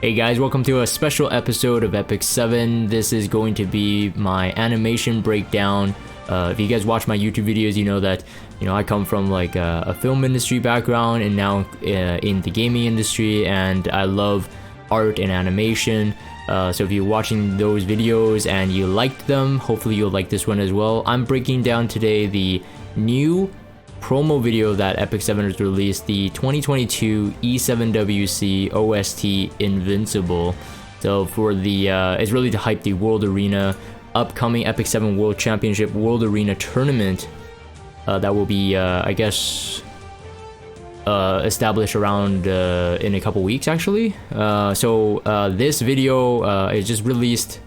Hey guys, welcome to a special episode of Epic 7. This is going to be my animation breakdown. If you guys watch my YouTube videos, you know that I come from like a film industry background and now in the gaming industry, and I love art and animation. So if you're watching those videos and you liked them, hopefully you'll like this one as well. I'm breaking down today the new promo video that Epic 7 has released, the 2022 E7WC OST Invincible. So for the it's really to hype the World Arena upcoming Epic 7 World Championship World Arena Tournament that will be I guess established around in a couple weeks actually. This video is just released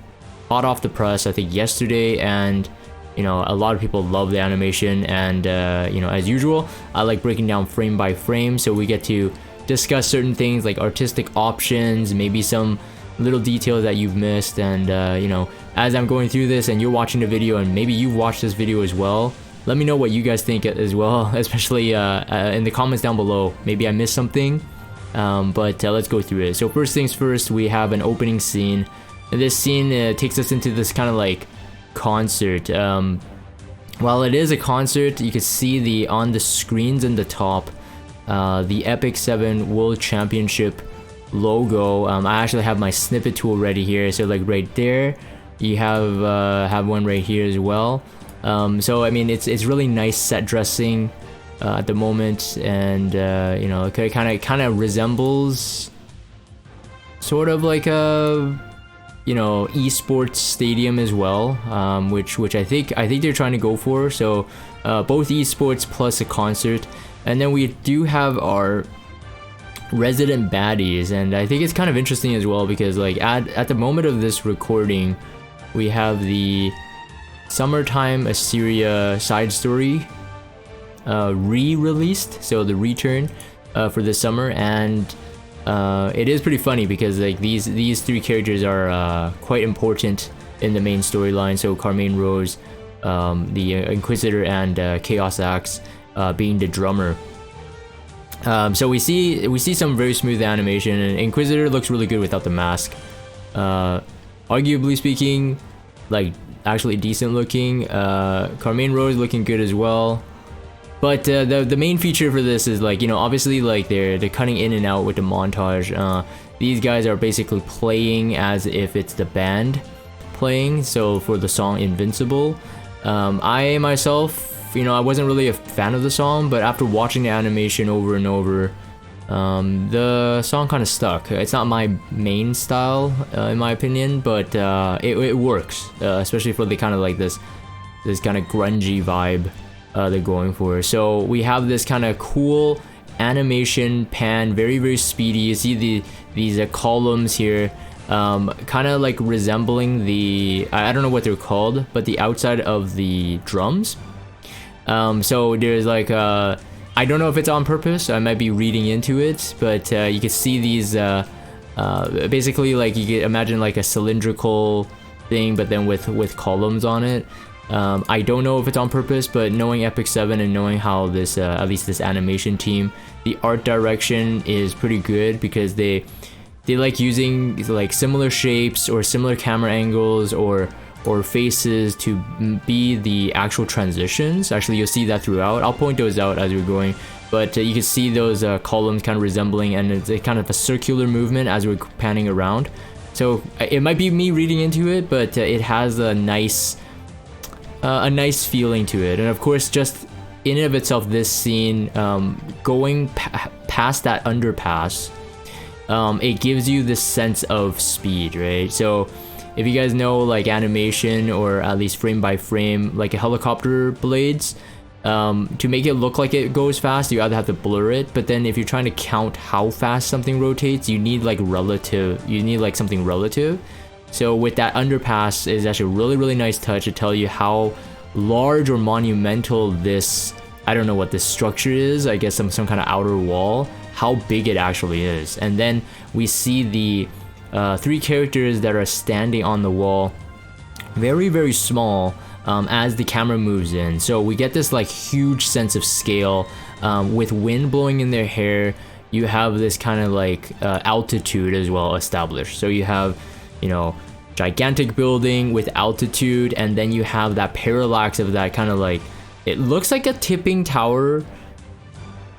hot off the press I think yesterday, and a lot of people love the animation, and as usual, I like breaking down frame by frame, so we get to discuss certain things like artistic options, maybe some little details that you've missed, and as I'm going through this and you're watching the video and maybe you've watched this video as well, let me know what you guys think as well, especially in the comments down below. Maybe I missed something, but let's go through it. So first things first, we have an opening scene, and this scene takes us into this kind of like concert. While it is a concert, you can see on the screens in the top the Epic 7 World Championship logo. I actually have my snippet tool ready here, so like right there you have one right here as well. So I mean it's really nice set dressing at the moment, and it kind of resembles sort of like a esports stadium as well, which I think they're trying to go for. So both esports plus a concert, and then we do have our resident baddies, and I think it's kind of interesting as well because like at the moment of this recording, we have the Summertime Assyria side story re-released, so the return for the summer, and it is pretty funny because like these three characters are quite important in the main storyline. So Carmine Rose, the Inquisitor, and Chaos Axe being the drummer. So we see some very smooth animation, and Inquisitor looks really good without the mask. Arguably speaking, like actually decent looking. Carmine Rose looking good as well. But the main feature for this is like, obviously like they're cutting in and out with the montage. These guys are basically playing as if it's the band playing. So for the song Invincible, I myself, I wasn't really a fan of the song, but after watching the animation over and over, the song kind of stuck. It's not my main style in my opinion, but it works, especially for the kind of like this kind of grungy vibe they're going for. So we have this kind of cool animation pan, very very speedy. You see these columns here, kind of like resembling the I don't know what they're called, but the outside of the drums. So there's like I don't know if it's on purpose, I might be reading into it, but you can see these basically like you can imagine like a cylindrical thing, but then with columns on it. I don't know if it's on purpose, but knowing Epic 7 and knowing how this at least this animation team, the art direction is pretty good because they like using like similar shapes or similar camera angles or faces to be the actual transitions. Actually, you'll see that throughout. I'll point those out as we're going, but you can see those columns kind of resembling, and it's kind of a circular movement as we're panning around. So it might be me reading into it, but it has a nice feeling to it. And of course, just in and of itself, this scene, going past that underpass, it gives you this sense of speed, right? So if you guys know like animation, or at least frame by frame, like a helicopter blades, to make it look like it goes fast, you either have to blur it, but then if you're trying to count how fast something rotates, you need like something relative. So with that underpass is actually a really really nice touch to tell you how large or monumental this, I don't know what this structure is, I guess some kind of outer wall, how big it actually is. And then we see the three characters that are standing on the wall, very very small, as the camera moves in. So we get this like huge sense of scale, with wind blowing in their hair. you have this kind of like altitude as well established. So you have, you know, gigantic building with altitude, and then you have that parallax of that kind of like, it looks like a tipping tower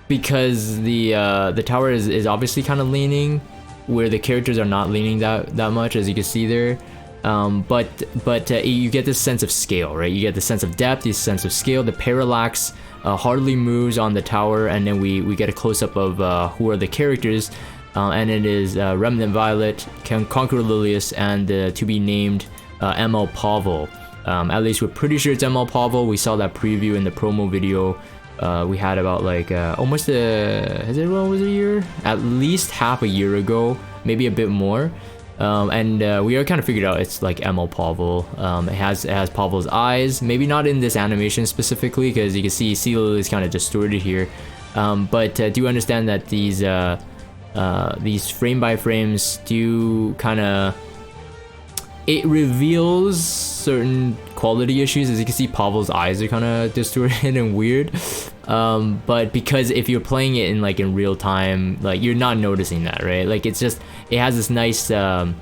because the tower is obviously kind of leaning, where the characters are not leaning that much, as you can see there. But you get this sense of scale, right? You get the sense of depth, this sense of scale. The parallax hardly moves on the tower, and then we get a close-up of who are the characters, and it is Remnant Violet, Conqueror Lilius, and to be named ML Pavel. At least we're pretty sure it's ML Pavel. We saw that preview in the promo video. We had about like almost a year? At least half a year ago, maybe a bit more. And we are kind of figured out it's like ML Pavel. It has Pavel's eyes, maybe not in this animation specifically, because you can see Lily is kind of distorted here. But do understand that these frame by frames do kind of, it reveals certain quality issues. As you can see, Pavel's eyes are kind of distorted and weird. But because if you're playing it in real time, like you're not noticing that, right? Like it's just, it has this nice what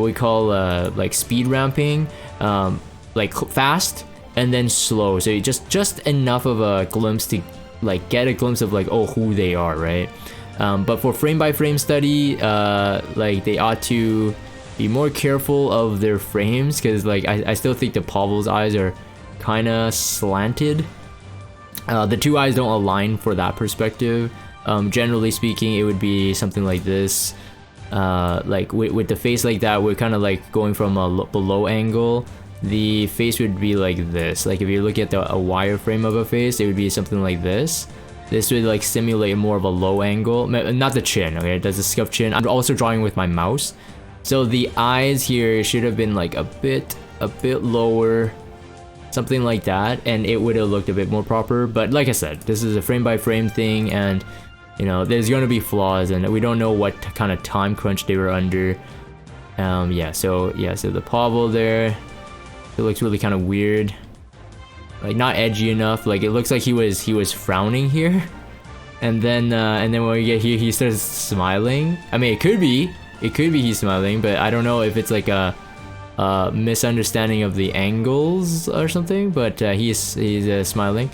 we call like speed ramping, like fast and then slow. So you just enough of a glimpse to like get a glimpse of like, oh, who they are, right? But for frame by frame study, like they ought to be more careful of their frames, because like I still think the Pavel's eyes are kind of slanted. The two eyes don't align for that perspective. Generally speaking, it would be something like this. Like with the face like that, we're kind of like going from a below angle. The face would be like this. Like if you look at a wireframe of a face, it would be something like this. This would like simulate more of a low angle. Not the chin, okay? It does a scuff chin. I'm also drawing with my mouse. So the eyes here should have been like a bit lower, something like that, and it would have looked a bit more proper. But like I said, this is a frame by frame thing, and you know, there's gonna be flaws, and we don't know what kind of time crunch they were under. So the Pavel there, it looks really kind of weird, like not edgy enough. Like it looks like he was frowning here, and then when we get here, he starts smiling. I mean, it could be he's smiling, but I don't know if it's like a misunderstanding of the angles or something. But he's smiling,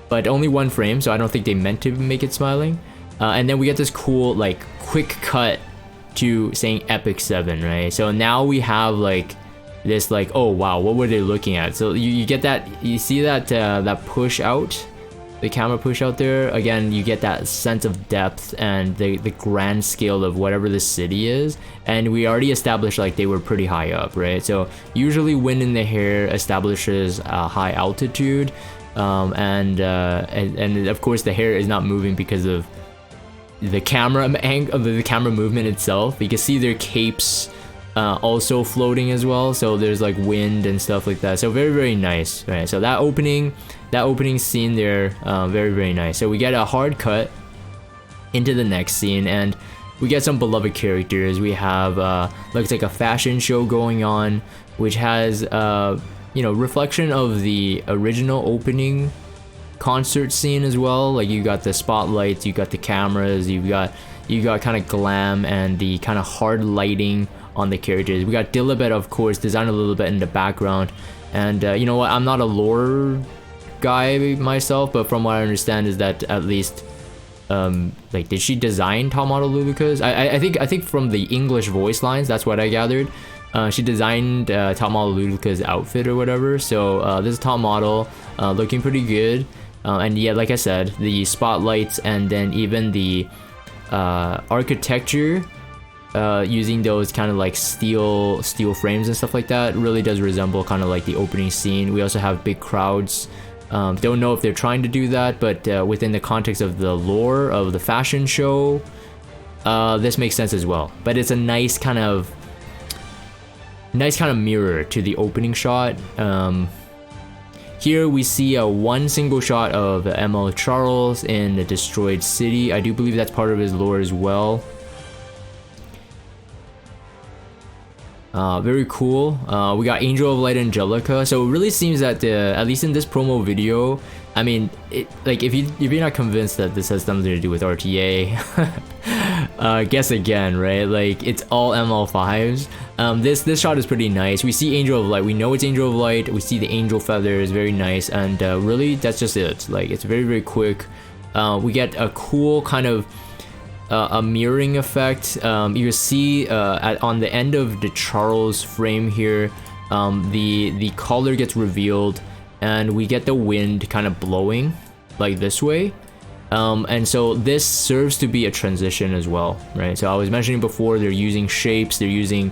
but only one frame, so I don't think they meant to make it smiling. And then we get this cool like quick cut to saying Epic 7, right? So now we have like this like, oh wow, what were they looking at? So you get that, you see that that push out, the camera push out there. Again, you get that sense of depth and the grand scale of whatever the city is. And we already established like they were pretty high up, right? So usually wind in the hair establishes high altitude, and of course the hair is not moving because of the camera the camera movement itself. You can see their capes also floating as well, so there's like wind and stuff like that. So very, very nice, right? So that opening scene there, very, very nice. So we get a hard cut into the next scene, and we get some beloved characters. We have looks like a fashion show going on, which has you know, reflection of the original opening concert scene as well. Like you got the spotlights, you got the cameras, you got kind of glam and the kind of hard lighting on the characters. We got Dilibet, of course, designed a little bit in the background. And you know what, I'm not a lore guy myself, but from what I understand is that at least like, did she design top model Luluka's? I think from the English voice lines, that's what I gathered. She designed top model Luluka's outfit or whatever. So this is top model, looking pretty good. And yeah, like I said, the spotlights and then even the architecture, using those kind of like steel frames and stuff like that, really does resemble kind of like the opening scene. We also have big crowds. Don't know if they're trying to do that, but within the context of the lore of the fashion show, this makes sense as well. But it's a nice kind of mirror to the opening shot. Here we see one single shot of ML Charles in the destroyed city. I do believe that's part of his lore as well. Very cool. We got Angel of Light Angelica. So it really seems that at least in this promo video, I mean, like if you're not convinced that this has something to do with RTA, guess again, right? Like it's all ML5s. This shot is pretty nice. We see Angel of Light. We know it's Angel of Light. We see the angel feathers, very nice. And really, that's just it. Like it's very very quick. We get a cool kind of a mirroring effect. You see on the end of the Charles frame here, the color gets revealed. And we get the wind kind of blowing like this way, and so this serves to be a transition as well, right? So I was mentioning before, they're using shapes, they're using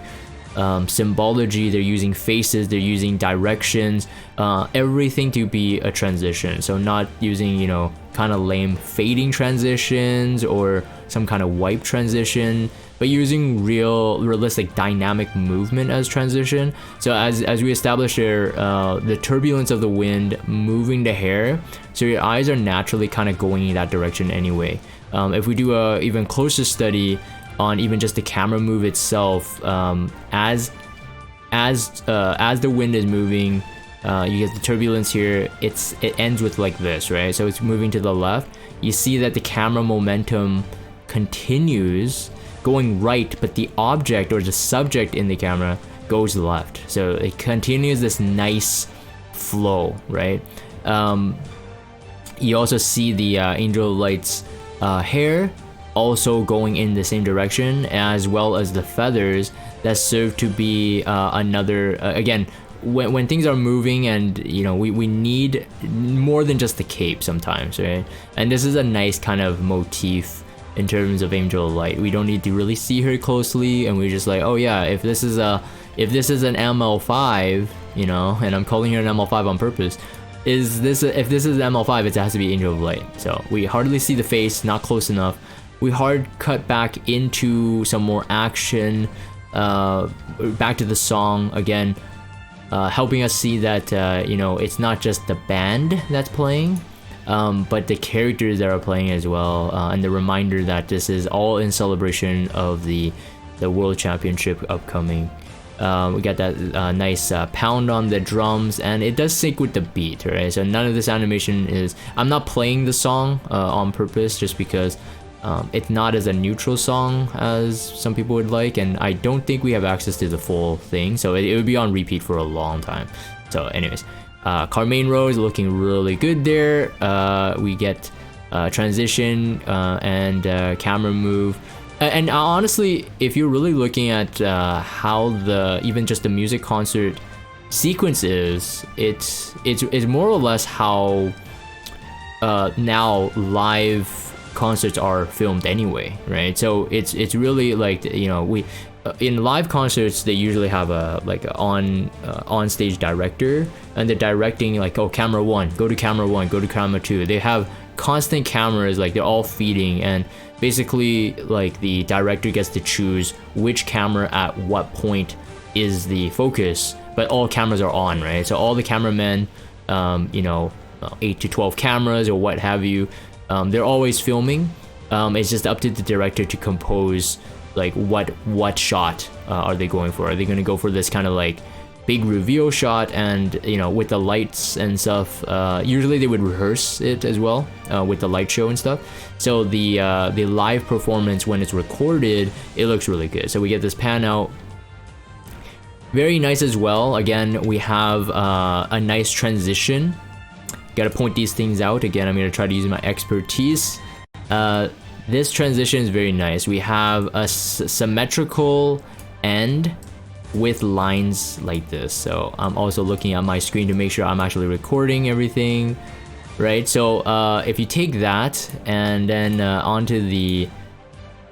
symbology, they're using faces, they're using directions, everything to be a transition. So not using, you know, kind of lame fading transitions or some kind of wipe transition, but using realistic dynamic movement as transition. So as we established there, the turbulence of the wind moving the hair, so your eyes are naturally kind of going in that direction anyway. If we do a even closer study on even just the camera move itself, as the wind is moving, you get the turbulence here. It ends with like this, right? So it's moving to the left. You see that the camera momentum continues going right, but the object or the subject in the camera goes left. So it continues this nice flow, right? You also see the Angel of Light's hair also going in the same direction, as well as the feathers that serve to be another again, when things are moving, and you know, we need more than just the cape sometimes, right? And this is a nice kind of motif in terms of Angel of Light. We don't need to really see her closely, and we're just like, oh yeah, if this is an ML5, you know, and I'm calling her an ML5 on purpose, if this is an ML5, it has to be Angel of Light. So we hardly see the face, not close enough. We hard cut back into some more action, back to the song again, helping us see that you know, it's not just the band that's playing, but the characters that are playing as well, and the reminder that this is all in celebration of the World Championship upcoming. We got that nice pound on the drums, and it does sync with the beat, right? So none of this animation is, I'm not playing the song on purpose just because it's not as a neutral song as some people would like, and I don't think we have access to the full thing, so it would be on repeat for a long time. So anyways, Carmaine Rose looking really good there. We get transition and camera move. And honestly, if you're really looking at how even just the music concert sequence is, it's more or less how now live concerts are filmed anyway, right? So it's really like, you know, in live concerts they usually have a on stage director, and they're directing like, oh, camera 1 go to camera 1, go to camera 2. They have constant cameras, like they're all feeding, and basically like the director gets to choose which camera at what point is the focus, but all cameras are on, right? So all the cameramen, you know, 8 to 12 cameras or what have you, they're always filming. It's just up to the director to compose like what shot are they going for. Are they going to go for this kind of like big reveal shot, and you know, with the lights and stuff, usually they would rehearse it as well with the light show and stuff. So the live performance, when it's recorded, it looks really good. So we get this pan out, very nice as well. Again, we have a nice transition. Gotta point these things out. Again, I'm gonna try to use my expertise. This transition is very nice. We have a symmetrical end with lines like this. So I'm also looking at my screen to make sure I'm actually recording everything, right? So if you take that and then onto the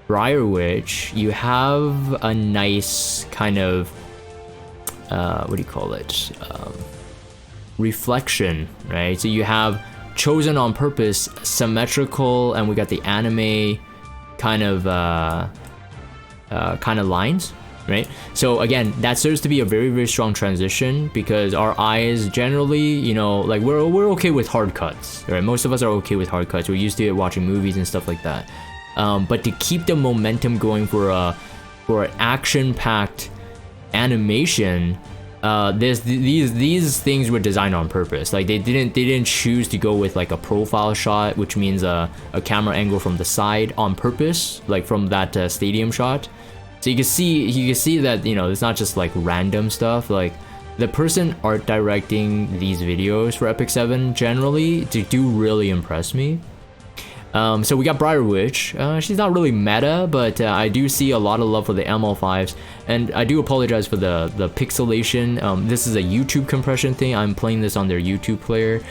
Briar Witch, you have a nice kind of what do you call it, reflection, right? So you have chosen on purpose symmetrical, and we got the anime kind of lines, right? So again, that serves to be a very very strong transition, because our eyes generally, you know, like we're okay with hard cuts, right? Most of us are okay with hard cuts. We're used to it watching movies and stuff like that. But to keep the momentum going for an action-packed animation, these things were designed on purpose. Like they didn't choose to go with like a profile shot, which means a camera angle from the side on purpose, like from that stadium shot. So you can see that, you know, it's not just like random stuff. Like the person art directing these videos for Epic 7 generally do really impress me. So we got Briar Witch. She's not really meta, but I do see a lot of love for the ML5s, and I do apologize for the pixelation. This is a YouTube compression thing. I'm playing this on their YouTube player,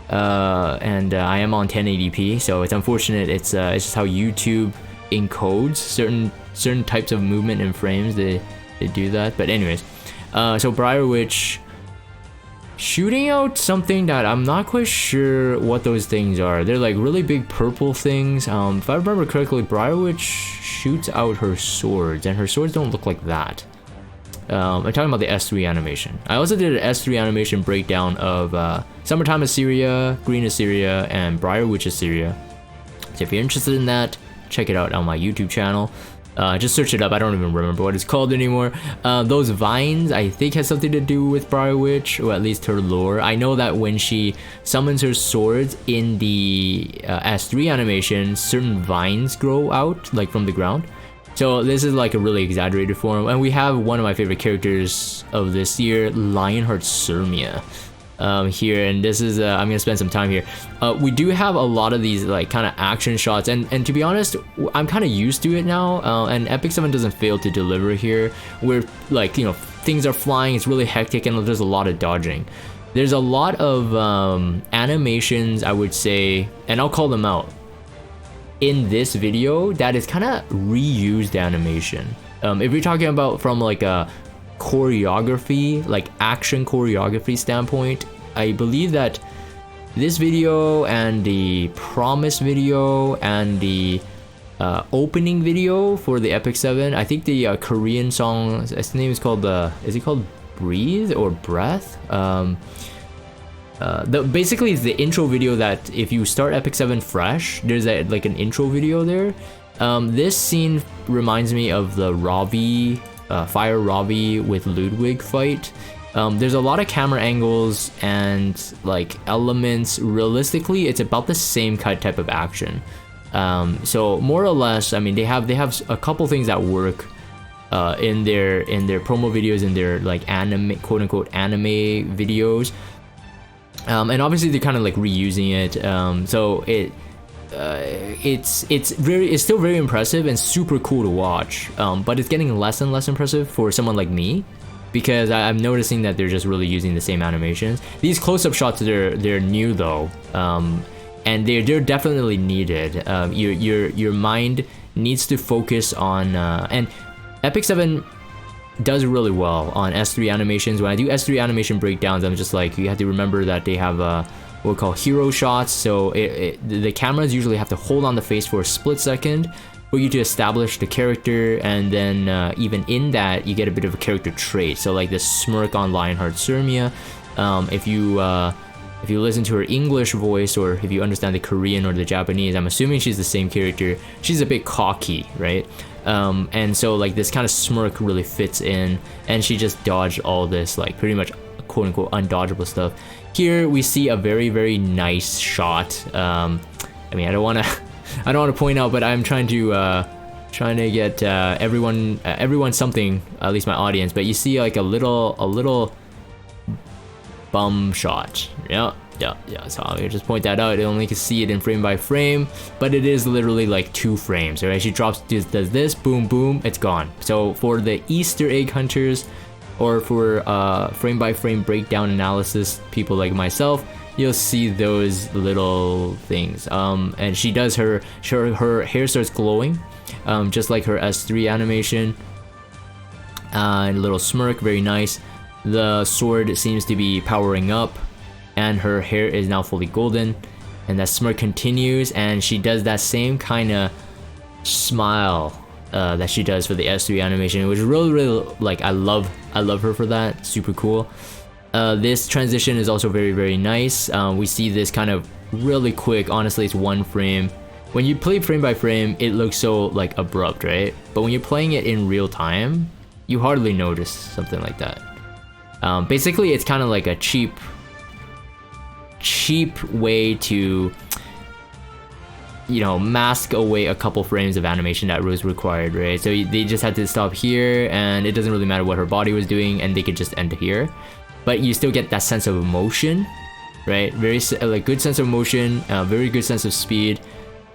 and I am on 1080p, so it's unfortunate. It's just how YouTube encodes certain types of movement in frames. They do that. But anyways, so Briar Witch shooting out something that I'm not quite sure what those things are. They're like really big purple things. If I remember correctly, Briar Witch shoots out her swords, and her swords don't look like that. I'm talking about the S3 animation. I also did an S3 animation breakdown of Summertime Assyria, Green Assyria, and Briar Witch Assyria. So if you're interested in that, check it out on my YouTube channel. Just search it up. I don't even remember what it's called anymore. Those vines, I think, has something to do with Briar Witch, or at least her lore. I know that when she summons her swords in the S3 animation, certain vines grow out, like from the ground. So this is like a really exaggerated form. And we have one of my favorite characters of this year, Lionheart Sirmia. Here, and this is I'm gonna spend some time here. We do have a lot of these like kind of action shots, and to be honest, I'm kind of used to it now, and Epic 7 doesn't fail to deliver here, where like, you know, things are flying, it's really hectic, and there's a lot of dodging. There's a lot of animations, I would say, and I'll call them out in this video, that is kind of reused animation. If you're talking about from like a choreography, like action choreography standpoint, I believe that this video and the promise video and the opening video for the Epic 7, I think the Korean song, its name is called is it called Breathe or Breath? Basically it's the intro video that if you start Epic 7 fresh, there's like an intro video there. This scene reminds me of the Ravi Fire Ravi with Ludwig fight. There's a lot of camera angles and like elements. Realistically, it's about the same type of action. So more or less, I mean, they have a couple things that work in their promo videos, in their like anime, quote unquote anime videos, and obviously they're kind of like reusing it. So it's still very impressive and super cool to watch, but it's getting less and less impressive for someone like me, because I'm noticing that they're just really using the same animations. These close-up shots, they're new though, and they're definitely needed. Your mind needs to focus on and Epic 7 does really well on S3 animations. When I do S3 animation breakdowns, I'm just like, you have to remember that they have what we call hero shots. So the cameras usually have to hold on the face for a split second for you to establish the character, and then even in that you get a bit of a character trait. So like the smirk on Lionheart Sirmia, if you listen to her English voice, or if you understand the Korean or the Japanese, I'm assuming she's the same character, she's a bit cocky, right? And so like this kind of smirk really fits in, and she just dodged all this like pretty much quote unquote undodgeable stuff. Here we see a very, very nice shot. I mean, I don't want to point out, but I'm trying to get everyone something, at least my audience. But you see like a little bum shot. Yeah. So I'll just point that out. I only can see it in frame by frame, but it is literally like 2 frames. Right? She does this, boom, boom, it's gone. So for the Easter egg hunters, or for frame by frame breakdown analysis people like myself, you'll see those little things. And she does her hair starts glowing, just like her S3 animation. And a little smirk, very nice. The sword seems to be powering up, and her hair is now fully golden, and that smirk continues, and she does that same kind of smile that she does for the S3 animation, which is really like, I love her for that. Super cool. This transition is also very, very nice. We see this kind of really quick, honestly it's 1 frame. When you play frame by frame, it looks so like abrupt, right? But when you're playing it in real time, you hardly notice something like that. Basically, it's kind of like a cheap way to, you know, mask away a couple frames of animation that was required, right? So they just had to stop here, and it doesn't really matter what her body was doing, and they could just end here. But you still get that sense of emotion, right? Very like good sense of motion, very good sense of speed,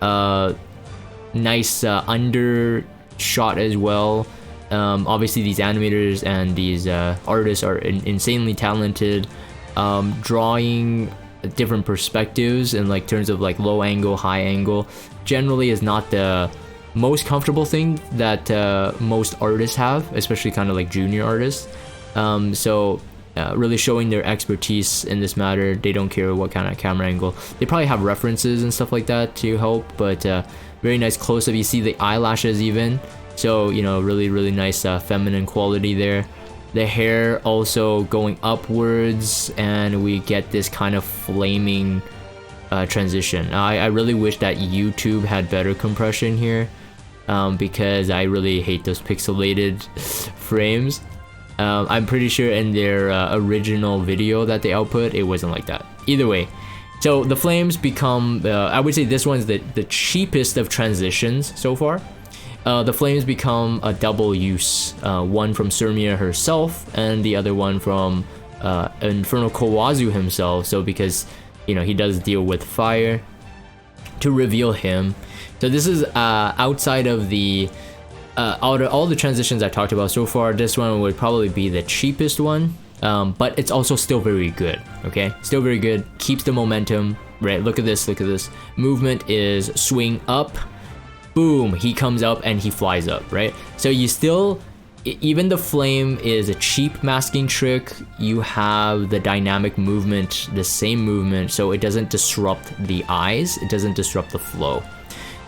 nice under shot as well. Obviously these animators and these artists are insanely talented, drawing different perspectives in like terms of like low angle, high angle generally is not the most comfortable thing that most artists have, especially kind of like junior artists. So really showing their expertise in this matter. They don't care what kind of camera angle. They probably have references and stuff like that to help, but very nice close-up. You see the eyelashes even, so you know, really nice feminine quality there. The hair also going upwards, and we get this kind of flaming transition. I really wish that YouTube had better compression here, because I really hate those pixelated frames. I'm pretty sure in their original video that they output, it wasn't like that. Either way, so the flames become, I would say this one's the cheapest of transitions so far. The flames become a double use, one from Surmia herself and the other one from Infernal Kawazu himself. So because, you know, he does deal with fire, to reveal him. So this is outside of the out of all the transitions I talked about so far, this one would probably be the cheapest one, but it's also still very good. Okay, still very good, keeps the momentum, right? Look at this, look at this. Movement is swing up, boom, he comes up and he flies up, right? So you still, even the flame is a cheap masking trick, you have the dynamic movement, the same movement, so it doesn't disrupt the eyes, it doesn't disrupt the flow.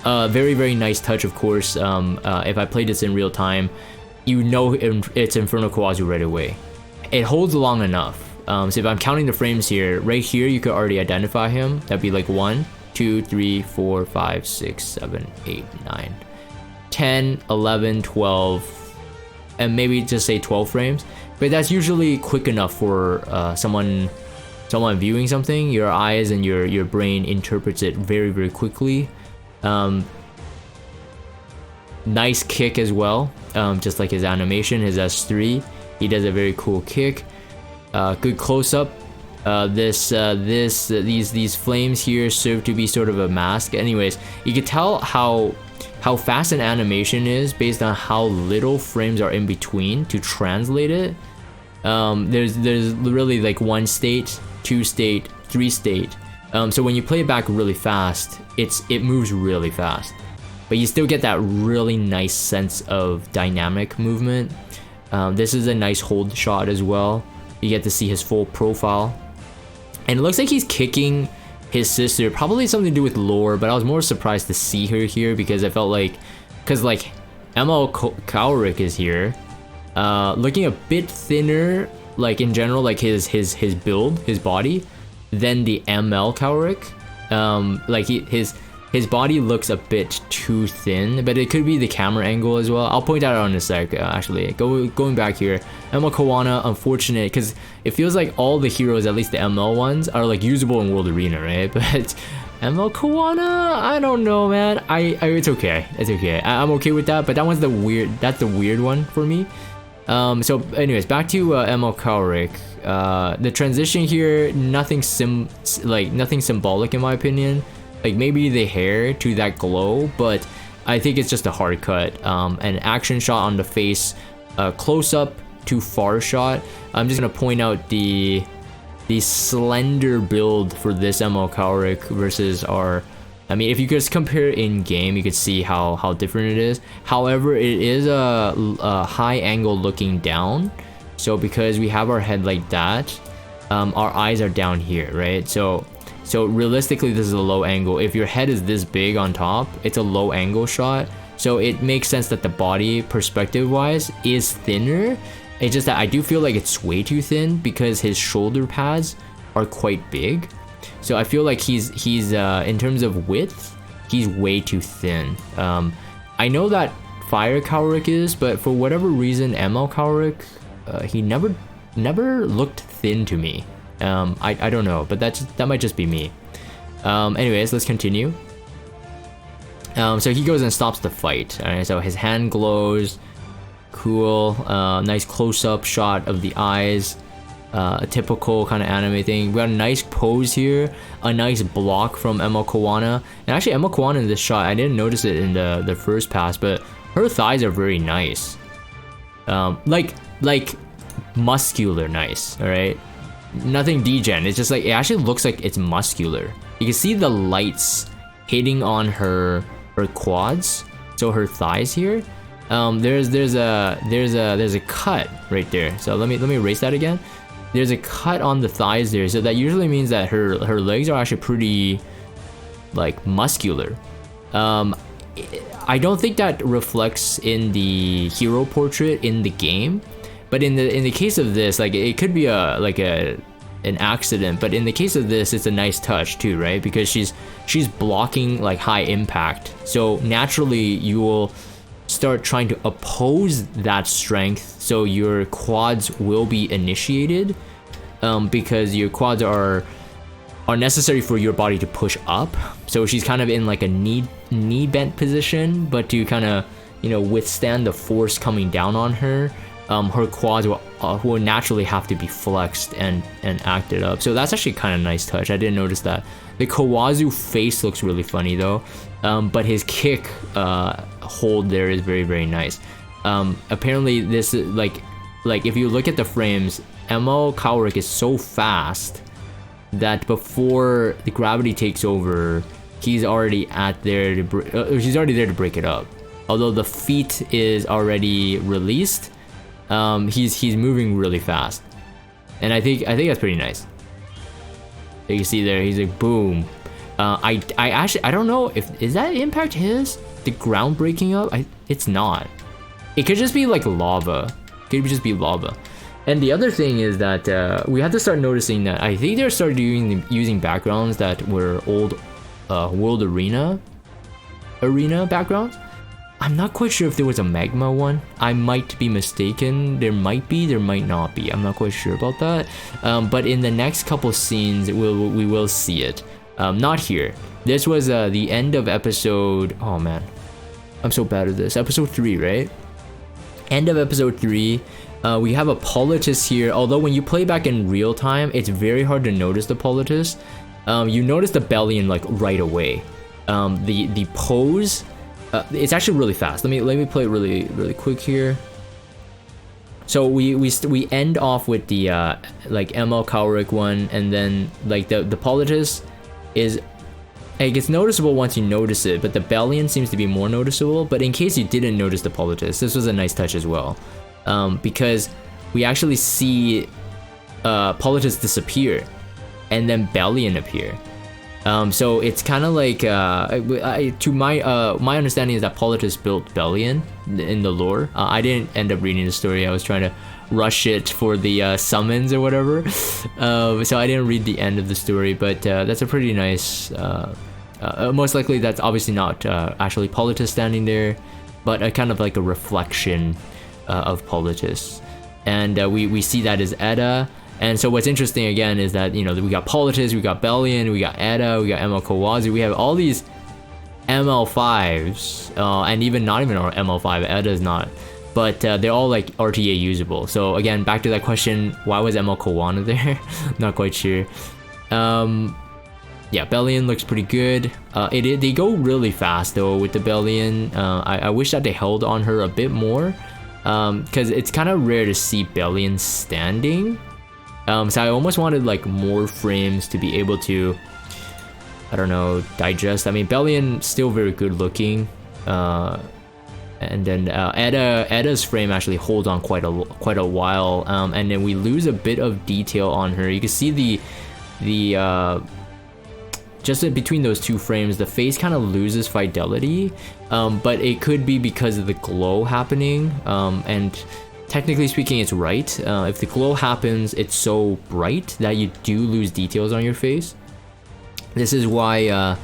Very nice touch, of course. If I played this in real time, you know it's Infernal Kawazu right away. It holds long enough. So if I'm counting the frames here, right here you could already identify him. That'd be like 1, 2, 3, 4, 5, 6, 7, 8, 9, 10, 11, 12, and maybe just say 12 frames. But that's usually quick enough for someone viewing something. Your eyes and your brain interprets it very quickly. Nice kick as well, just like his animation, his S3. He does a very cool kick. Good close-up. These flames here serve to be sort of a mask. Anyways, you can tell how fast an animation is based on how little frames are in between to translate it. There's really like 1 state, 2 state, 3 state. So when you play it back really fast, it moves really fast, but you still get that really nice sense of dynamic movement. This is a nice hold shot as well. You get to see his full profile, and it looks like he's kicking his sister, probably something to do with lore, but I was more surprised to see her here because I felt like, because like ML Kaorik is here, looking a bit thinner, like in general, like his build, his body, than the ML Kaorik. Like his body looks a bit too thin, but it could be the camera angle as well. I'll point that out in a sec. Actually, going back here, ML Kawana, unfortunate, because it feels like all the heroes, at least the ML ones, are like usable in World Arena, right? But ML Kawana, I don't know, man. It's okay. It's okay. I'm okay with that. But that one's that's the weird one for me. So anyways, back to ML Kaorik. The transition here, nothing symbolic in my opinion. Like maybe the hair to that glow, but I think it's just a hard cut. An action shot on the face, close up to far shot. I'm just gonna point out the slender build for this ML Kaorik versus our. I mean, if you just compare in game, you could see how different it is. However, it is a high angle looking down. So because we have our head like that, our eyes are down here, right? So realistically, this is a low angle. If your head is this big on top, it's a low angle shot. So it makes sense that the body, perspective-wise, is thinner. It's just that I do feel like it's way too thin because his shoulder pads are quite big. So I feel like he's in terms of width, he's way too thin. I know that Fire Kaorik is, but for whatever reason, ML Kaorik, he never never looked thin to me. I don't know, but that might just be me. Anyways, let's continue. So he goes and stops the fight. Alright, so his hand glows. Cool. Nice close-up shot of the eyes. A typical kind of anime thing. We got a nice pose here. A nice block from Emma Kawana. And actually, Emma Kawana in this shot, I didn't notice it in the first pass, but her thighs are very nice. Like muscular nice, alright? Nothing degen. It's just like, it actually looks like it's muscular. You can see the lights hitting on her quads, so her thighs here. There's a cut right there. So let me erase that again. There's a cut on the thighs there, so that usually means that her legs are actually pretty like muscular. I don't think that reflects in the hero portrait in the game, but in the case of this, like it could be an accident, but in the case of this, it's a nice touch too, right? Because she's blocking like high impact, so naturally you will start trying to oppose that strength, so your quads will be initiated, because your quads are necessary for your body to push up. So she's kind of in like a knee bent position, but to kind of, you know, withstand the force coming down on her, her quads will naturally have to be flexed and acted up. So that's actually kind of nice touch. I didn't notice that. The Kawazu face looks really funny though, but his kick hold there is very, very nice. Apparently this is like if you look at the frames, ML Kaorik is so fast that before the gravity takes over, he's already there to break it up. Although the feet is already released, he's moving really fast, and I think that's pretty nice. You can see there, he's like boom. I actually don't know if is that impact the ground breaking up. It's not. It could just be like lava. It could just be lava. And the other thing is that we have to start noticing that I think they started using backgrounds that were old World Arena backgrounds. I'm not quite sure if there was a magma one. I might be mistaken. There might be, there might not be. I'm not quite sure about that. But in the next couple scenes, we will see it. Not here. This was the end of episode. Oh man, I'm so bad at this. Episode 3, right? End of episode 3. We have a Politis here. Although when you play back in real time, it's very hard to notice the Politis. You notice the Bellion like right away. The pose. It's actually really fast. Let me play it really quick here. So we end off with the like ML Kaorik one, and then like the Politis is like it's noticeable once you notice it, but the Bellion seems to be more noticeable. But in case you didn't notice the Politis, this was a nice touch as well, because we actually see Politis disappear and then Bellion appear. So it's kind of like to my understanding is that Politis built Bellion in the lore. I didn't end up reading the story. I was trying to rush it for the summons or whatever, so I didn't read the end of the story. But that's a pretty nice. Most likely that's obviously not actually Politis standing there, but a kind of like a reflection of Politis, and we see that as Edda. And so what's interesting again is that, you know, we got Politis, we got Bellion, we got Edda, we got ML Kawazu, we have all these ML5s, and even not even our ML5, Edda's not, but they're all like RTA usable. So again, back to that question, why was ML Kawana there? Not quite sure. Yeah, Bellion looks pretty good. They go really fast though with the Bellion. I wish that they held on her a bit more, because it's kind of rare to see Bellion standing. So I almost wanted like more frames to be able to, I don't know, digest. I mean, Bellion still very good looking, and then Edda's frame actually holds on quite a while, and then we lose a bit of detail on her. You can see the just between those two frames, the face kind of loses fidelity, but it could be because of the glow happening, and technically speaking, it's right. If the glow happens, it's so bright that you do lose details on your face. This is why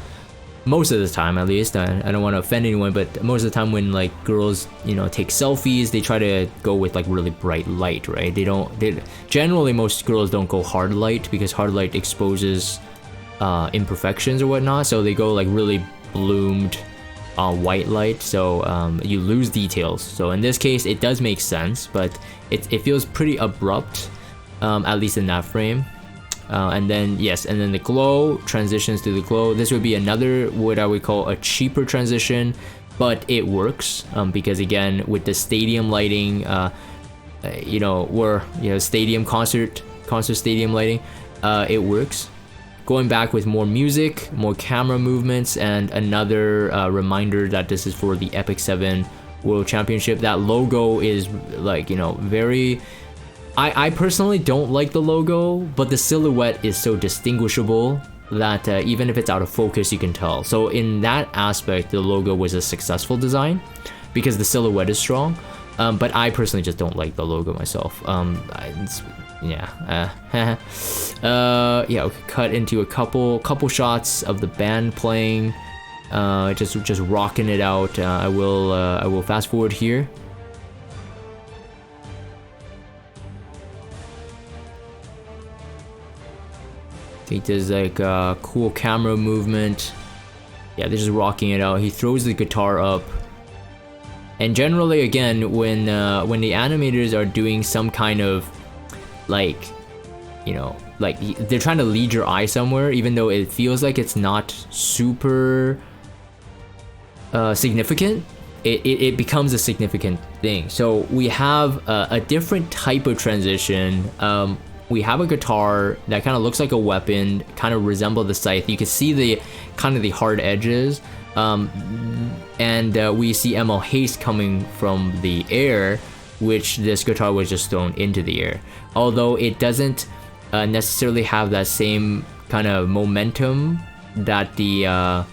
most of the time at least, I don't want to offend anyone, but most of the time when like girls, you know, take selfies, they try to go with like really bright light, right? Generally most girls don't go hard light because hard light exposes imperfections or whatnot, so they go like really bloomed white light, so you lose details. So in this case it does make sense, but it feels pretty abrupt, at least in that frame. And then the glow transitions to the glow. This would be another what I would call a cheaper transition, but it works because again with the stadium lighting, stadium concert stadium lighting, it works. Going back with more music, more camera movements, and another reminder that this is for the Epic 7 World Championship. That logo is like, you know, very... I personally don't like the logo, but the silhouette is so distinguishable that even if it's out of focus, you can tell. So in that aspect, the logo was a successful design because the silhouette is strong. But I personally just don't like the logo myself. We cut into a couple shots of the band playing, just rocking it out. I will fast forward here. I think there's like a cool camera movement. Yeah, they're just rocking it out. He throws the guitar up. And generally, again, when the animators are doing some kind of, like, you know, like they're trying to lead your eye somewhere, even though it feels like it's not super significant, it becomes a significant thing. So we have a different type of transition. We have a guitar that kind of looks like a weapon, kind of resemble the scythe. You can see the kind of the hard edges, and we see ML Haste coming from the air, which this guitar was just thrown into the air. Although it doesn't necessarily have that same kind of momentum that the ML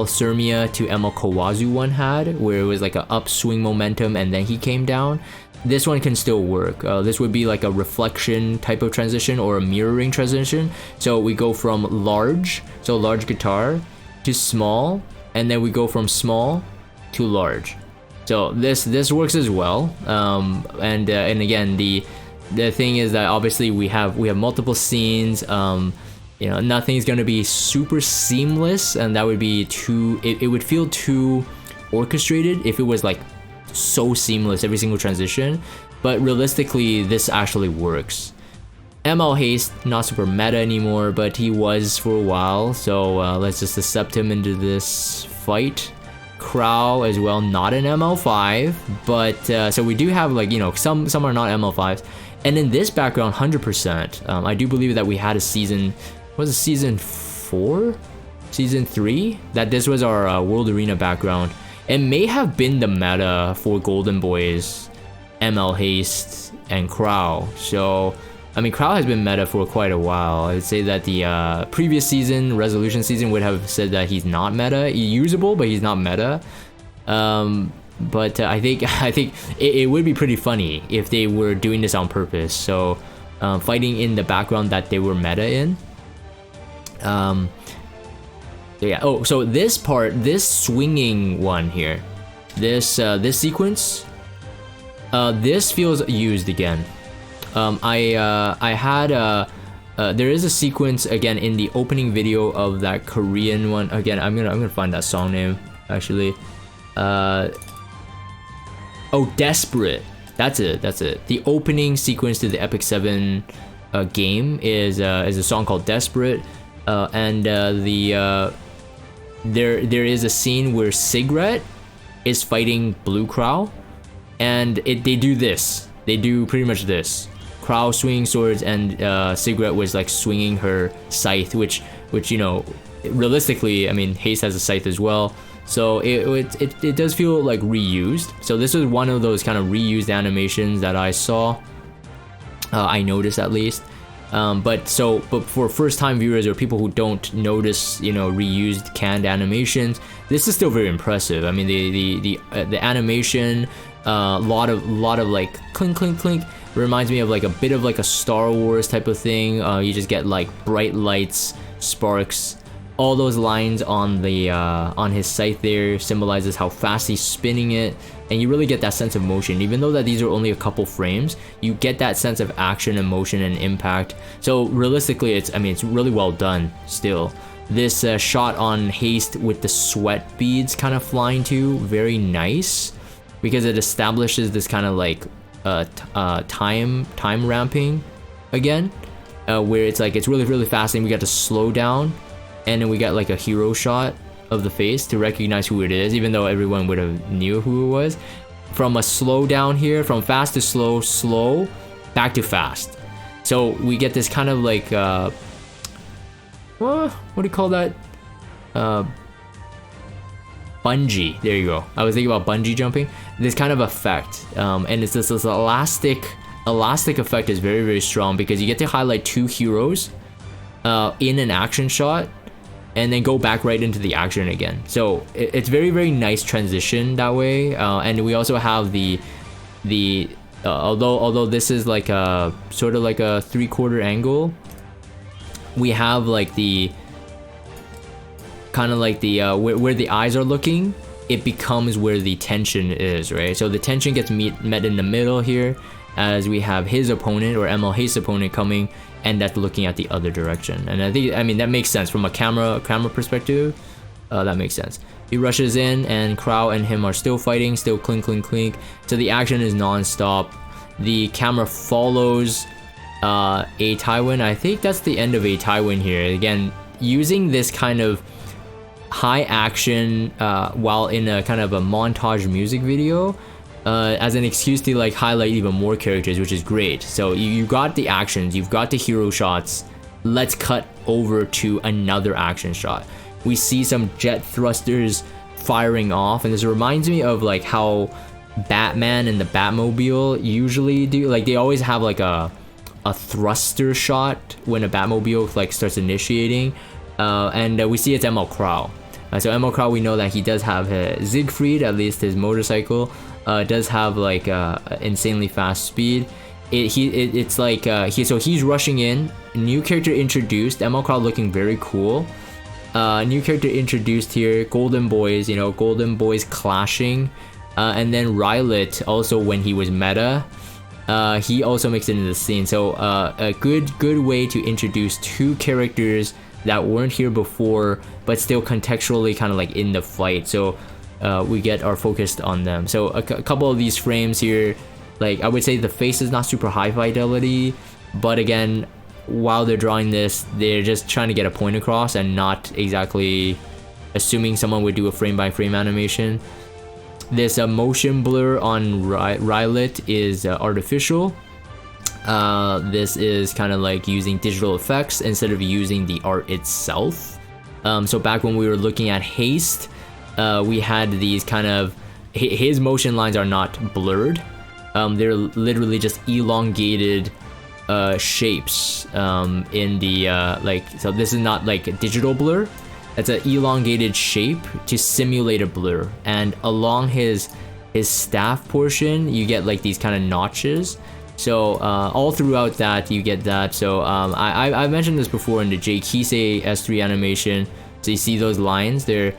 Surmia to ML Kawazu one had, where it was like an upswing momentum and then he came down. This one can still work. This would be like a reflection type of transition or a mirroring transition. So we go from large guitar, to small, and then we go from small to large. So this works as well. And again, the thing is that obviously we have multiple scenes. You know, nothing's gonna be super seamless, and that would be too. It would feel too orchestrated if it was like so seamless every single transition, but realistically this actually works. ML Haste, not super meta anymore, but he was for a while, so let's just accept him into this fight. Crow as well, not an ML5, but so we do have, like, you know, some are not ML5s. And in this background, 100%, I do believe that we had a season, was it season 4? Season 3? That this was our World Arena background. It may have been the meta for Golden Boys, ML Haste, and Crow. So, I mean, Crow has been meta for quite a while. I'd say that the previous season, Resolution season, would have said that he's not meta. He's usable, but he's not meta. But I think it would be pretty funny if they were doing this on purpose. So, fighting in the background that they were meta in. Yeah. Oh, so this part, this swinging one here, this sequence, this feels used again. I had there is a sequence again in the opening video of that Korean one. Again, I'm gonna find that song name actually. Oh, Desperate. That's it. The opening sequence to the Epic 7 game is a song called Desperate, and there is a scene where Cigarette is fighting Blue Crow, and they do this. They do pretty much this. Crow swinging swords, and Cigarette was like swinging her scythe, which you know, realistically, I mean, Haste has a scythe as well. So it does feel like reused. So this was one of those kind of reused animations that I saw. I noticed at least. But for first-time viewers or people who don't notice, you know, reused canned animations, this is still very impressive. I mean, the animation, lot of like clink clink clink, reminds me of like a bit of like a Star Wars type of thing. You just get like bright lights, sparks, all those lines on the on his scythe there symbolizes how fast he's spinning it, and you really get that sense of motion. Even though that these are only a couple frames, you get that sense of action and motion and impact. So realistically, it's really well done still. This shot on haste with the sweat beads kind of flying too, very nice, because it establishes this kind of like time ramping again, where it's like it's really fast and we got to slow down, and then we got like a hero shot of the face to recognize who it is, even though everyone would have knew who it was. From a slow down here, from fast to slow, slow, back to fast. So we get this kind of like what do you call that? Bungee. There you go. I was thinking about bungee jumping. This kind of effect, and it's this elastic effect is very strong, because you get to highlight two heroes in an action shot, and then go back right into the action again. So it's very nice transition that way. And we also have the although this is like a sort of like a 3/4 angle, we have like the kind of like the where the eyes are looking, it becomes where the tension is, right? So the tension gets met in the middle here, as we have his opponent, or ML Haste's opponent, coming, and that's looking at the other direction. And I mean that makes sense from a camera perspective. That makes sense. He rushes in, and Crow and him are still fighting, still clink. So the action is non-stop. The camera follows a Tywin. I think that's the end of a Tywin here. Again, using this kind of high action while in a kind of a montage music video as an excuse to like highlight even more characters, which is great. So you got the actions, you've got the hero shots, let's cut over to another action shot. We see some jet thrusters firing off, and this reminds me of like how Batman and the Batmobile usually do. Like they always have like a thruster shot when a Batmobile like starts initiating, and we see it's ML Crow. So ML Crow, we know that he does have Siegfried, at least his motorcycle, does have like insanely fast speed. It's like he's rushing in. New character introduced. ML Crow looking very cool. New character introduced here. Golden Boys, Golden Boys clashing, and then Rylot also when he was meta. He also makes it into the scene. So a good way to introduce two characters that weren't here before, but still contextually kind of like in the fight. So we get our focus on them. So a couple of these frames here, like I would say the face is not super high fidelity, but again, while they're drawing this, they're just trying to get a point across and not exactly assuming someone would do a frame by frame animation. This motion blur on Rylot is artificial. This is kind of like using digital effects instead of using the art itself. So back when we were looking at Haste, we had these kind of, his motion lines are not blurred. They're literally just elongated shapes in the so this is not like a digital blur. It's an elongated shape to simulate a blur, and along his staff portion you get like these kind of notches. So all throughout that you get that. So I mentioned this before in the Jake Kisei S3 animation. So you see those lines, they're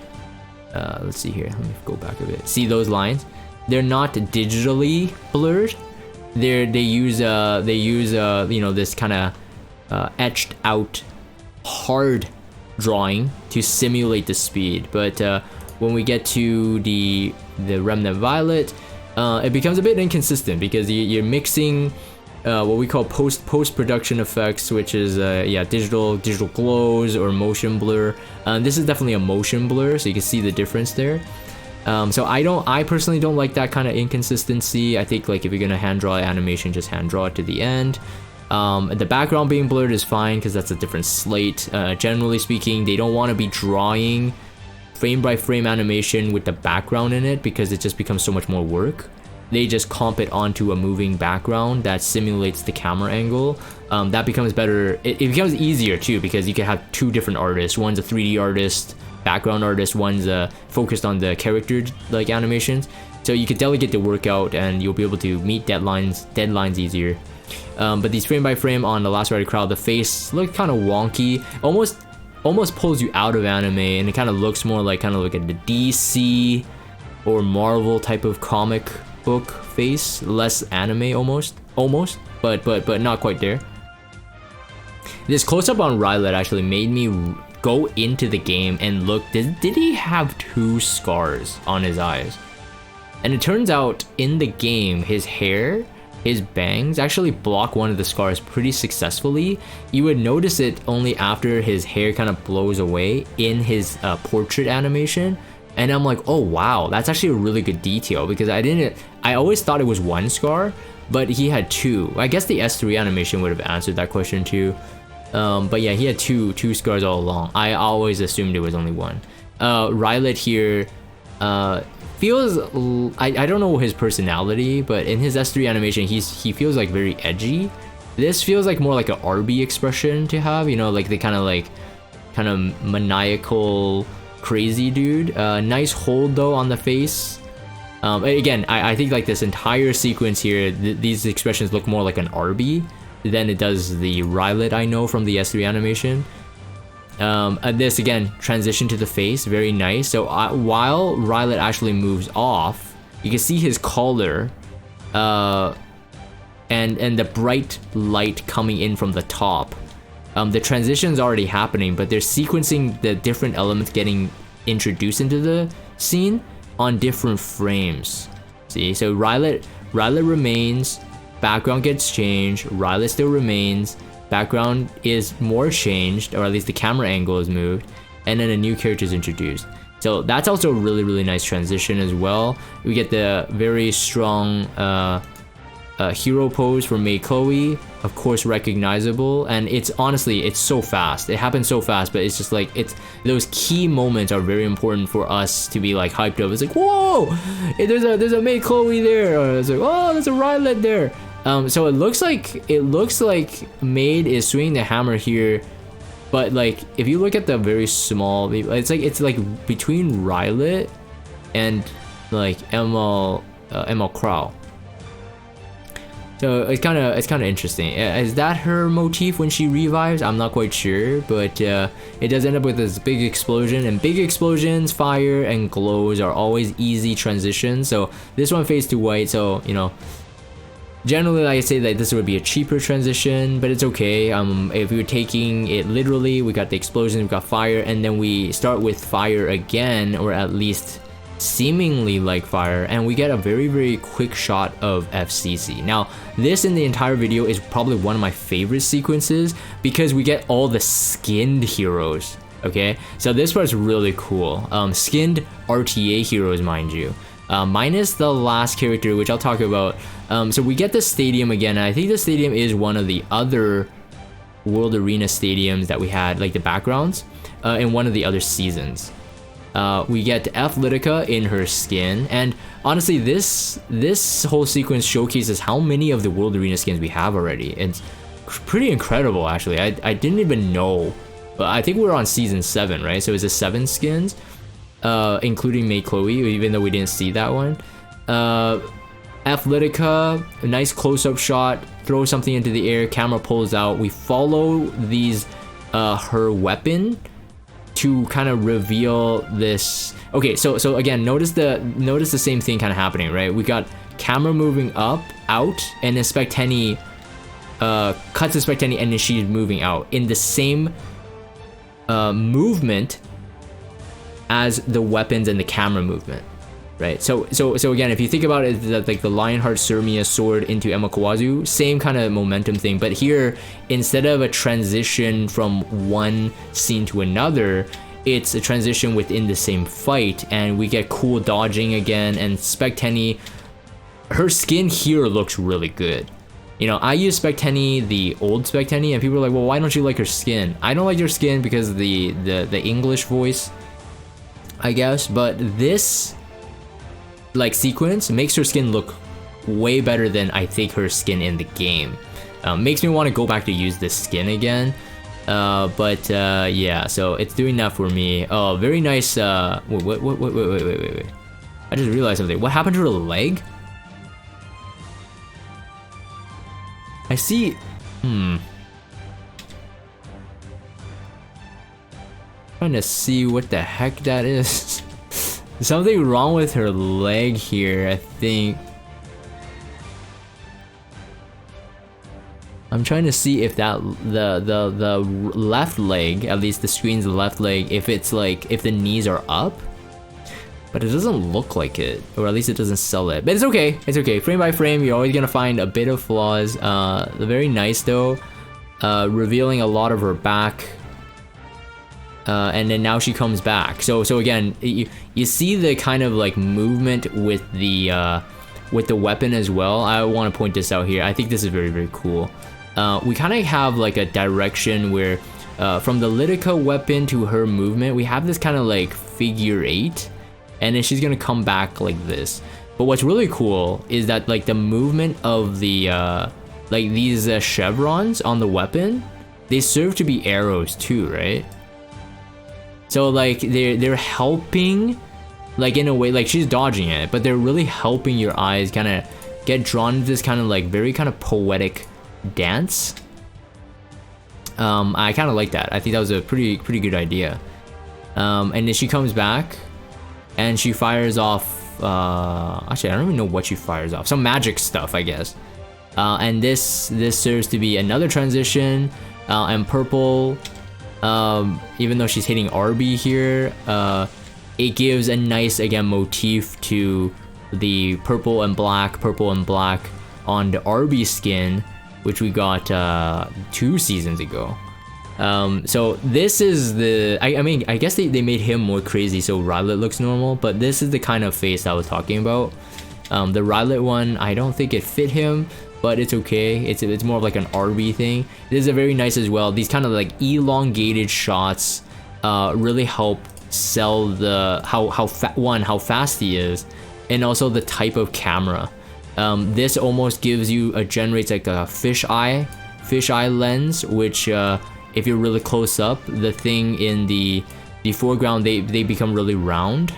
let's see here, let me go back a bit. See those lines, they're not digitally blurred. They use this kind of etched out hard drawing to simulate the speed. But when we get to the Remnant Violet, it becomes a bit inconsistent, because you're mixing what we call post-production effects, which is digital glows or motion blur. This is definitely a motion blur, so you can see the difference there. So I personally don't like that kind of inconsistency. I think like if you're gonna hand draw animation, just hand draw it to the end. The background being blurred is fine, because that's a different slate. Generally speaking, they don't want to be drawing frame by frame animation with the background in it, because it just becomes so much more work. They just comp it onto a moving background that simulates the camera angle. That becomes better. It becomes easier too, because you can have two different artists. One's a 3D artist, background artist, one's focused on the character like animations. So you could delegate the work out, and you'll be able to meet deadlines easier. But these frame by frame on the Last Rider Crowd, the face looked kind of wonky, almost almost pulls you out of anime, and it kind of looks more like kind of like a DC or Marvel type of comic book face, less anime almost, but not quite there. This close-up on Rylet actually made me go into the game and look, did he have 2 scars on his eyes? And it turns out in the game, his hair, his bangs actually block one of the scars pretty successfully. You would notice it only after his hair kind of blows away in his portrait animation. And I'm like, oh wow, that's actually a really good detail, because I always thought it was 1 scar, but he had 2. I guess the S3 animation would have answered that question too. But yeah, he had two scars all along. I always assumed it was only 1. Rylet here feels, I don't know his personality, but in his S3 animation, he feels like very edgy. This feels like more like an RB expression to have, you know, like the kind of maniacal, crazy dude. Nice hold though on the face. Again, I think like this entire sequence here, these expressions look more like an RB than it does the Rylet I know from the S3 animation. This again, transition to the face, very nice. So while Rylet actually moves off, you can see his collar, and the bright light coming in from the top. The transition's already happening, but they're sequencing the different elements getting introduced into the scene on different frames. See, so Rylet remains, background gets changed, Rylet still remains, background is more changed, or at least the camera angle is moved, and then a new character is introduced. So that's also a really nice transition as well. We get the very strong hero pose for Mei Chloe, of course recognizable, and it's honestly, it's so fast. It happens so fast, but it's just like, those key moments are very important for us to be like hyped up. It's like, whoa, there's a Mei Chloe there, or it's like, oh, there's a Rylet there. So it looks like Maid is swinging the hammer here, but like if you look at the very small, it's like between Rylet and like Emma Crow. So it's kind of interesting. Is that her motif when she revives? I'm not quite sure, but it does end up with this big explosion, and big explosions, fire, and glows are always easy transitions. So this one fades to white, so you know. Generally, I say that this would be a cheaper transition, but it's okay. If we were taking it literally, we got the explosion, we got fire, and then we start with fire again, or at least seemingly like fire, and we get a very quick shot of FCC. Now, this in the entire video is probably one of my favorite sequences because we get all the skinned heroes. Okay, so this part's really cool. Skinned RTA heroes, mind you. Minus the last character, which I'll talk about. So we get the stadium again, and I think the stadium is one of the other World Arena stadiums that we had, like the backgrounds, in one of the other seasons. We get Athletica in her skin, and honestly, this whole sequence showcases how many of the World Arena skins we have already. It's pretty incredible, actually. I didn't even know, but I think we're on season 7, right? So it's a 7 skins. Including Mei Chloe, even though we didn't see that one. Athletica, a nice close-up shot, throw something into the air, camera pulls out. We follow these, her weapon to kind of reveal this. Okay, so again, notice the same thing kind of happening, right? We got camera moving up, out, and then Spectenny cuts to Spectenny, and then she's moving out in the same movement as the weapons and the camera movement, right? So again, if you think about it, like the Lionheart Surmia sword into Emma Kawazu, same kind of momentum thing, but here, instead of a transition from one scene to another, it's a transition within the same fight, and we get cool dodging again, and Spectenny, her skin here looks really good. You know, I use Spectenny, the old Spectenny, and people are like, well, why don't you like her skin? I don't like her skin because of the English voice, I guess, but this like sequence makes her skin look way better than I think her skin in the game. Makes me want to go back to use this skin again. But yeah, so it's doing that for me. Oh, very nice. Wait. I just realized something. What happened to her leg? I see. Trying to see what the heck that is. Something wrong with her leg here, I think. I'm trying to see if that the left leg, at least the screen's left leg, if it's like if the knees are up. But it doesn't look like it, or at least it doesn't sell it. But it's okay, it's okay. Frame by frame, you're always gonna find a bit of flaws. Very nice though, revealing a lot of her back. And then now she comes back. So again, you see the kind of like movement with the weapon as well. I want to point this out here. I think this is very, very cool. We kind of have like a direction where from the Lytica weapon to her movement, we have this kind of like figure 8, and then she's gonna come back like this. But what's really cool is that like the movement of the like these chevrons on the weapon, they serve to be arrows too, right? So like they're helping, like in a way, like she's dodging it, but they're really helping your eyes kind of get drawn to this kind of like very kind of poetic dance. I kind of like that. I think that was a pretty good idea. And then she comes back, and she fires off. Actually, I don't even know what she fires off. Some magic stuff, I guess. And this serves to be another transition. And purple. Even though she's hitting RB here, it gives a nice, again, motif to the purple and black on the RB skin, which we got 2 seasons ago. So this is the, I mean, I guess they made him more crazy so Rylet looks normal, but this is the kind of face I was talking about. The Rylet one, I don't think it fit him, but it's okay. It's more of like an RB thing. This is a very nice as well. These kind of like elongated shots really help sell the how fast he is, and also the type of camera. This almost gives you generates like a fisheye lens, which if you're really close up, the thing in the foreground, they become really round.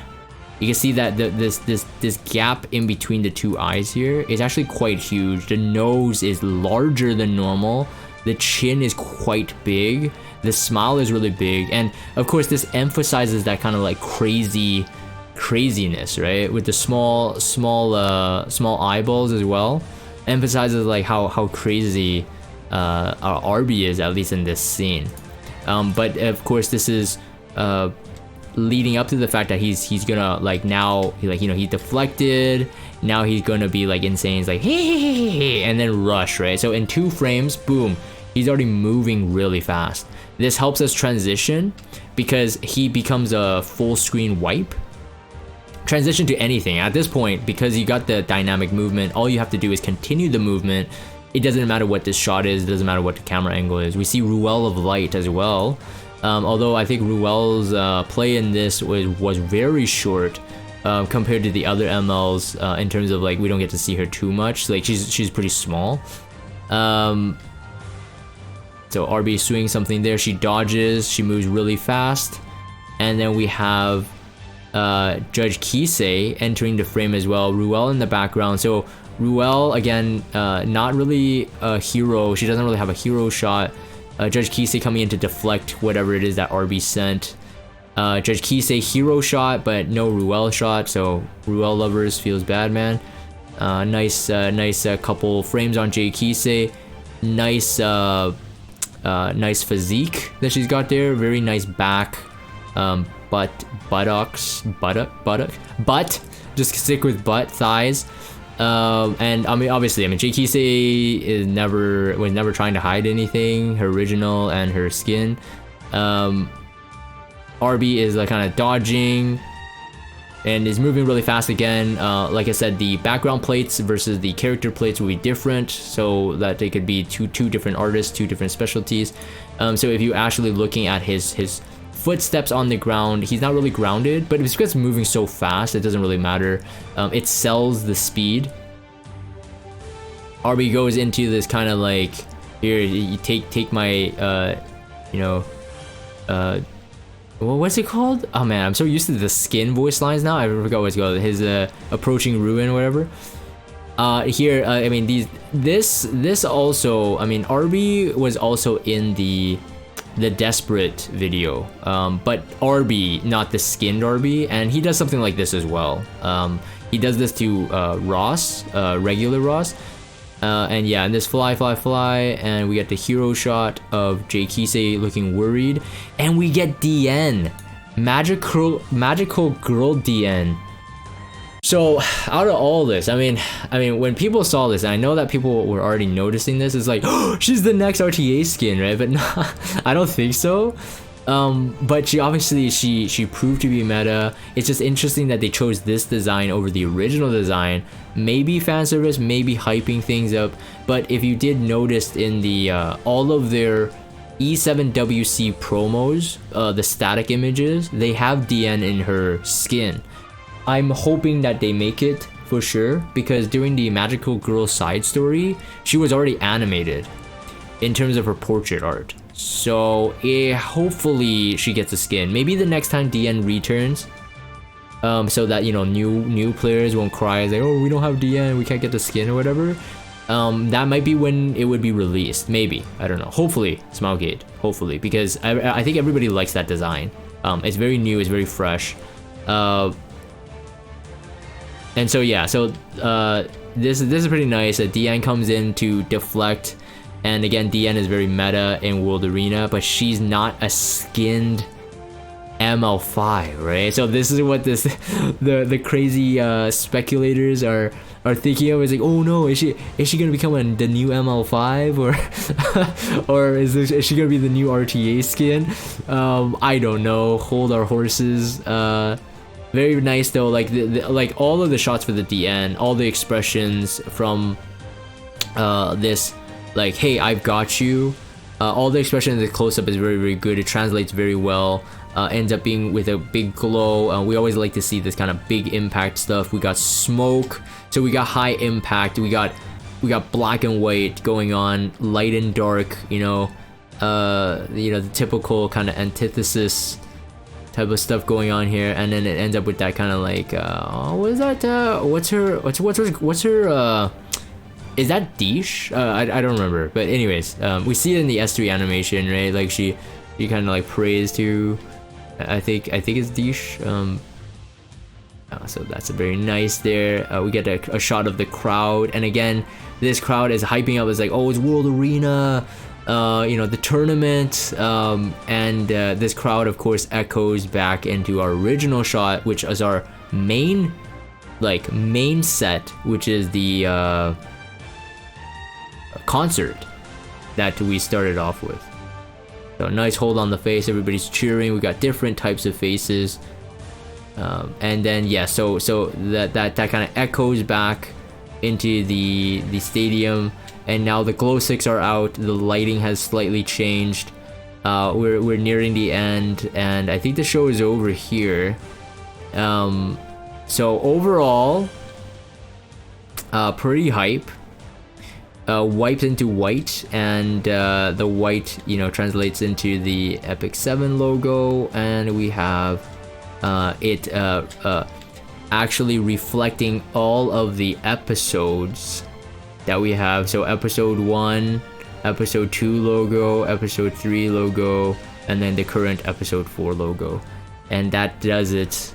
You can see that this gap in between the 2 eyes here is actually quite huge. The nose is larger than normal. The chin is quite big. The smile is really big, and of course this emphasizes that kind of like craziness, right? With the small eyeballs as well, emphasizes like how crazy our RB is, at least in this scene. But of course this is leading up to the fact that he's gonna like now, like, you know, he deflected, now he's gonna be like insane. He's like hey, and then rush, right? So in 2 frames, boom, he's already moving really fast. This helps us transition because he becomes a full screen wipe. Transition to anything at this point, because you got the dynamic movement. All you have to do is continue the movement. It doesn't matter what this shot is, it doesn't matter what the camera angle is. We see Ruel of Light as well. Although I think Ruel's play in this was very short compared to the other MLs in terms of like we don't get to see her too much. Like she's pretty small. So RB swing something there. She dodges. She moves really fast, and then we have Judge Kisei entering the frame as well. Ruel in the background. So Ruel again, not really a hero. She doesn't really have a hero shot. Judge Kisei coming in to deflect whatever it is that RB sent. Judge Kisei hero shot, but no Ruel shot, so Ruel lovers feels bad, man. Nice couple frames on Jay Kisei. Nice physique that she's got there. Very nice back, butt. Just stick with butt, thighs. And I mean, obviously, Jay Kisei was never trying to hide anything. Her original and her skin. RB is like kind of dodging and is moving really fast again. Like I said, the background plates versus the character plates will be different, so that they could be two different artists, 2 different specialties. So if you're actually looking at his footsteps on the ground, he's not really grounded, but it's because moving so fast, it doesn't really matter. It sells the speed. RB goes into this kind of like, here, you take my what's it called? Oh man, I'm so used to the skin voice lines now. I forgot what it's called. His approaching ruin, whatever. Here, I mean, this also, I mean, RB was also in the the Desperate video, but RB, not the skinned RB, and he does something like this as well. He does this to Ross, regular Ross, and yeah, and this fly, and we get the hero shot of Jay Kisei looking worried, and we get DN, magical girl DN. So out of all this, I mean, when people saw this, and I know that people were already noticing this, it's like, oh, she's the next RTA skin, right? But no, I don't think so. But she obviously she proved to be meta. It's just interesting that they chose this design over the original design. Maybe fan service, maybe hyping things up. But if you did notice in the all of their E7WC promos, the static images, they have DN in her skin. I'm hoping that they make it for sure, because during the Magical Girl side story, she was already animated in terms of her portrait art. So hopefully she gets a skin. Maybe the next time DN returns, so that, you know, new players won't cry like, oh, we don't have DN, we can't get the skin or whatever. That might be when it would be released. Maybe, I don't know. Hopefully, Smilegate. Hopefully, because I think everybody likes that design. It's very new. It's very fresh. And so yeah, so this is pretty nice. DN comes in to deflect, and again, DN is very meta in World Arena, but she's not a skinned ML5, right? So this is what the crazy speculators are thinking of. Is like, oh no, is she gonna become the new ML5, or is she gonna be the new RTA skin? I don't know. Hold our horses. Very nice though, like like all of the shots for the DN, all the expressions from this, like, hey, I've got you. All the expression in the close-up is very good. It translates very well. Ends up being with a big glow. We always like to see this kind of big impact stuff. We got smoke, so we got high impact. We got black and white going on, light and dark. You know, the typical kind of antithesis type of stuff going on here, and then it ends up with that kind of like, what is that? What's her? Is that Dish? I don't remember. But anyways, we see it in the S3 animation, right? Like she kind of like prays to, I think it's Dish. So that's a very nice there. We get a shot of the crowd, and again, this crowd is hyping up. It's like, oh, it's World Arena. The tournament, and this crowd of course echoes back into our original shot, which is our main set, which is the concert that we started off with. So nice hold on the face, everybody's cheering. We got different types of faces, and then yeah, so that kind of echoes back into the stadium. And now the glow sticks are out. The lighting has slightly changed. We're nearing the end, and I think the show is over here. So overall, pretty hype. Wiped into white, and the white, translates into the Epic 7 logo, and we have it actually reflecting all of the episodes that we have. So episode 1, episode 2 logo, episode 3 logo, and then the current episode 4 logo. And that does it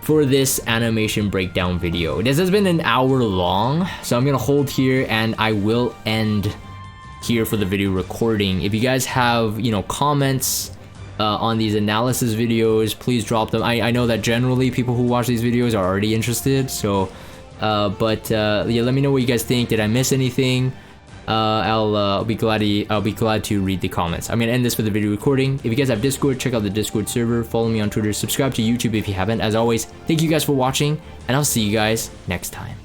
for this animation breakdown video. This has been an hour long, so I'm gonna hold here and I will end here for the video recording. If you guys have, comments on these analysis videos, please drop them. I know that generally people who watch these videos are already interested, so yeah, let me know what you guys think. Did I miss anything? I'll be glad to read the comments. I'm gonna end this for the video recording. If you guys have Discord, check out the Discord server. Follow me on Twitter. Subscribe to YouTube if you haven't. As always, thank you guys for watching, and I'll see you guys next time.